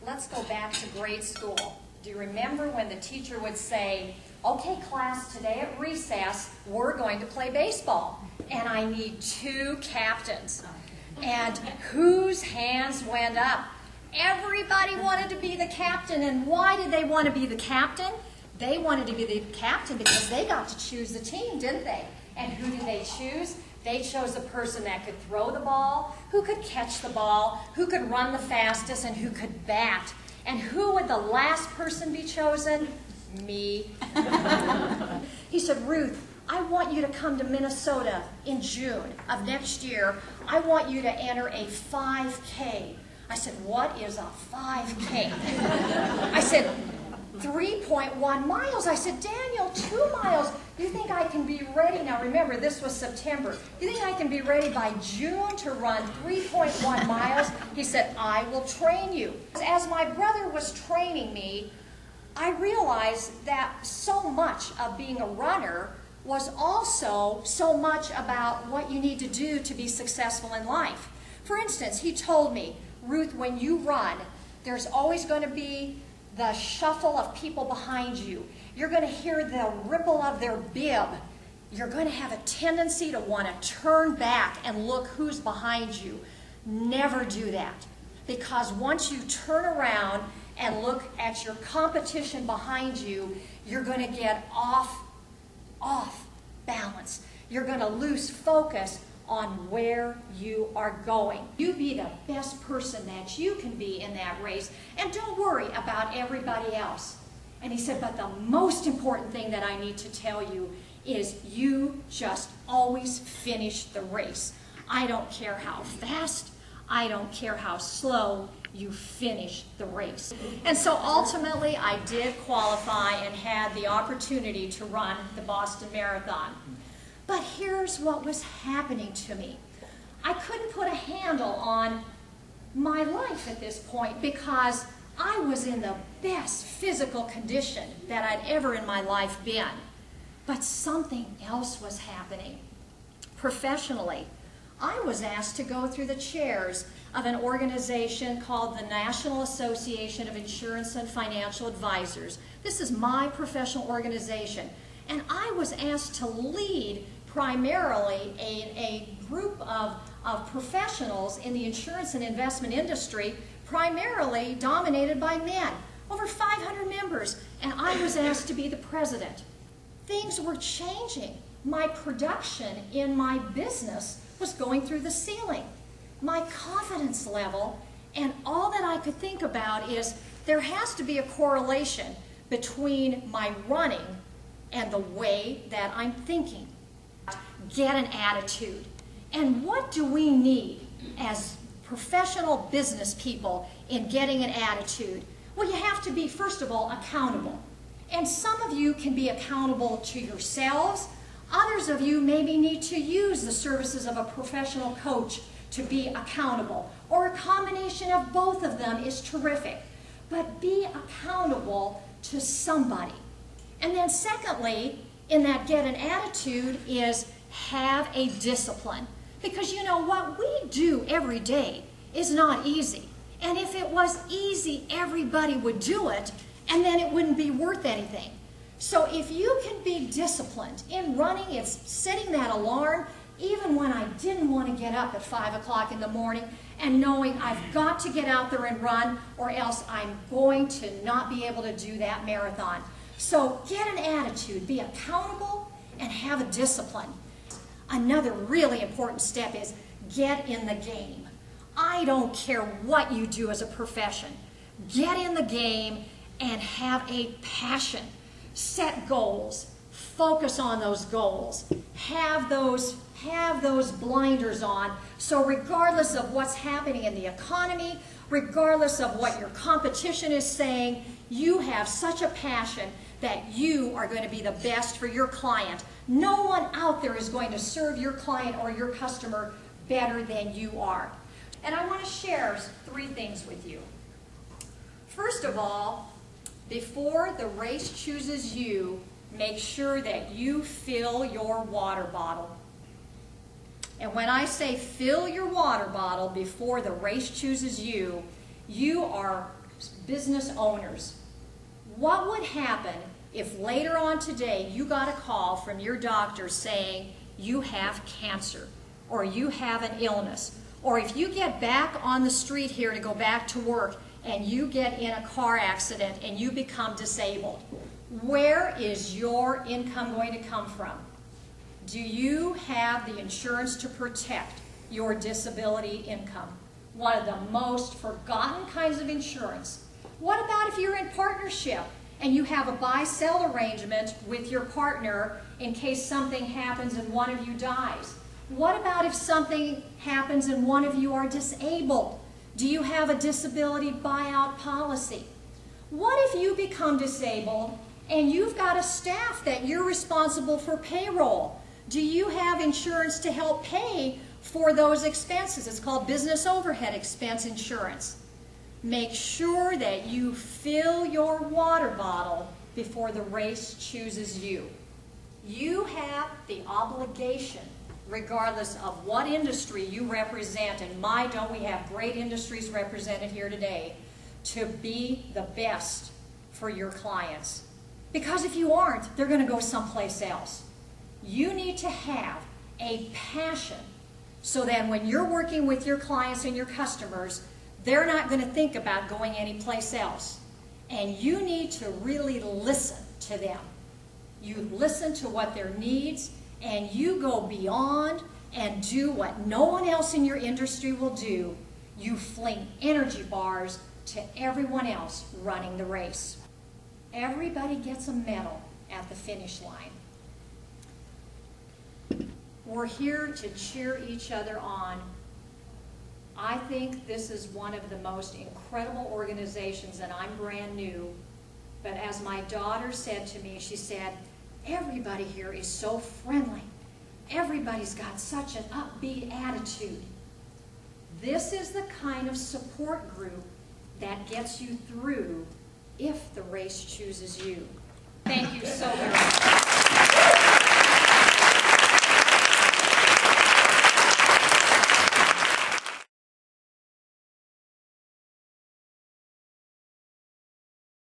let's go back to grade school. Do you remember when the teacher would say, okay, class, today at recess, we're going to play baseball, and I need 2 captains. And whose hands went up? Everybody wanted to be the captain, and why did they want to be the captain? They wanted to be the captain because they got to choose the team, didn't they? And who did they choose? They chose the person that could throw the ball, who could catch the ball, who could run the fastest, and who could bat. And who would the last person be chosen? Me. He said, Ruth, I want you to come to Minnesota in June of next year. I want you to enter a 5K. I said, what is a 5K? I said, 3.1 miles. I said, Daniel, 2 miles. You think I can be ready? Now remember, this was September. You think I can be ready by June to run 3.1 miles? He said, I will train you. As my brother was training me, I realized that so much of being a runner was also so much about what you need to do to be successful in life. For instance, he told me, Ruth, when you run, there's always going to be the shuffle of people behind you. You're going to hear the ripple of their bib. You're going to have a tendency to want to turn back and look who's behind you. Never do that. Because once you turn around and look at your competition behind you, you're going to get off balance. You're going to lose focus on where you are going. You be the best person that you can be in that race, and don't worry about everybody else. And he said, but the most important thing that I need to tell you is you just always finish the race. I don't care how fast, I don't care how slow, you finish the race. And so ultimately I did qualify and had the opportunity to run the Boston Marathon. But here's what was happening to me. I couldn't put a handle on my life at this point because I was in the best physical condition that I'd ever in my life been. But something else was happening. Professionally, I was asked to go through the chairs of an organization called the National Association of Insurance and Financial Advisors. This is my professional organization. And I was asked to lead primarily a group of professionals in the insurance and investment industry, primarily dominated by men, over 500 members, and I was asked to be the president. Things were changing. My production in my business was going through the ceiling. My confidence level, and all that I could think about is there has to be a correlation between my running and the way that I'm thinking. Get an attitude. And what do we need as professional business people in getting an attitude? Well, you have to be, first of all, accountable. And some of you can be accountable to yourselves. Others of you maybe need to use the services of a professional coach to be accountable. Or a combination of both of them is terrific. But be accountable to somebody. And then secondly, in that get an attitude is have a discipline. Because you know what we do every day is not easy. And if it was easy, everybody would do it, and then it wouldn't be worth anything. So if you can be disciplined in running, it's setting that alarm, even when I didn't want to get up at 5 o'clock in the morning, and knowing I've got to get out there and run, or else I'm going to not be able to do that marathon. So get an attitude, be accountable, and have a discipline. Another really important step is get in the game. I don't care what you do as a profession. Get in the game and have a passion. Set goals. Focus on those goals. Have those blinders on. So regardless of what's happening in the economy, regardless of what your competition is saying, you have such a passion that you are going to be the best for your client. No one out there is going to serve your client or your customer better than you are. And I want to share 3 things with you. First of all, before the race chooses you, make sure that you fill your water bottle. And when I say fill your water bottle before the race chooses you, you are business owners, what would happen if later on today you got a call from your doctor saying you have cancer or you have an illness, or if you get back on the street here to go back to work and you get in a car accident and you become disabled? Where is your income going to come from? Do you have the insurance to protect your disability income? One of the most forgotten kinds of insurance. What about if you're in partnership and you have a buy-sell arrangement with your partner in case something happens and one of you dies? What about if something happens and one of you are disabled? Do you have a disability buyout policy? What if you become disabled and you've got a staff that you're responsible for payroll? Do you have insurance to help pay for those expenses? It's called business overhead expense insurance. Make sure that you fill your water bottle before the race chooses you. You have the obligation, regardless of what industry you represent, and my, don't we have great industries represented here today, to be the best for your clients. Because if you aren't, they're going to go someplace else. You need to have a passion so that when you're working with your clients and your customers, they're not going to think about going anyplace else. And you need to really listen to them. You listen to what their needs, and you go beyond and do what no one else in your industry will do. You fling energy bars to everyone else running the race. Everybody gets a medal at the finish line. We're here to cheer each other on. I think this is one of the most incredible organizations, and I'm brand new. But as my daughter said to me, she said, everybody here is so friendly. Everybody's got such an upbeat attitude. This is the kind of support group that gets you through if the race chooses you. Thank you so very much.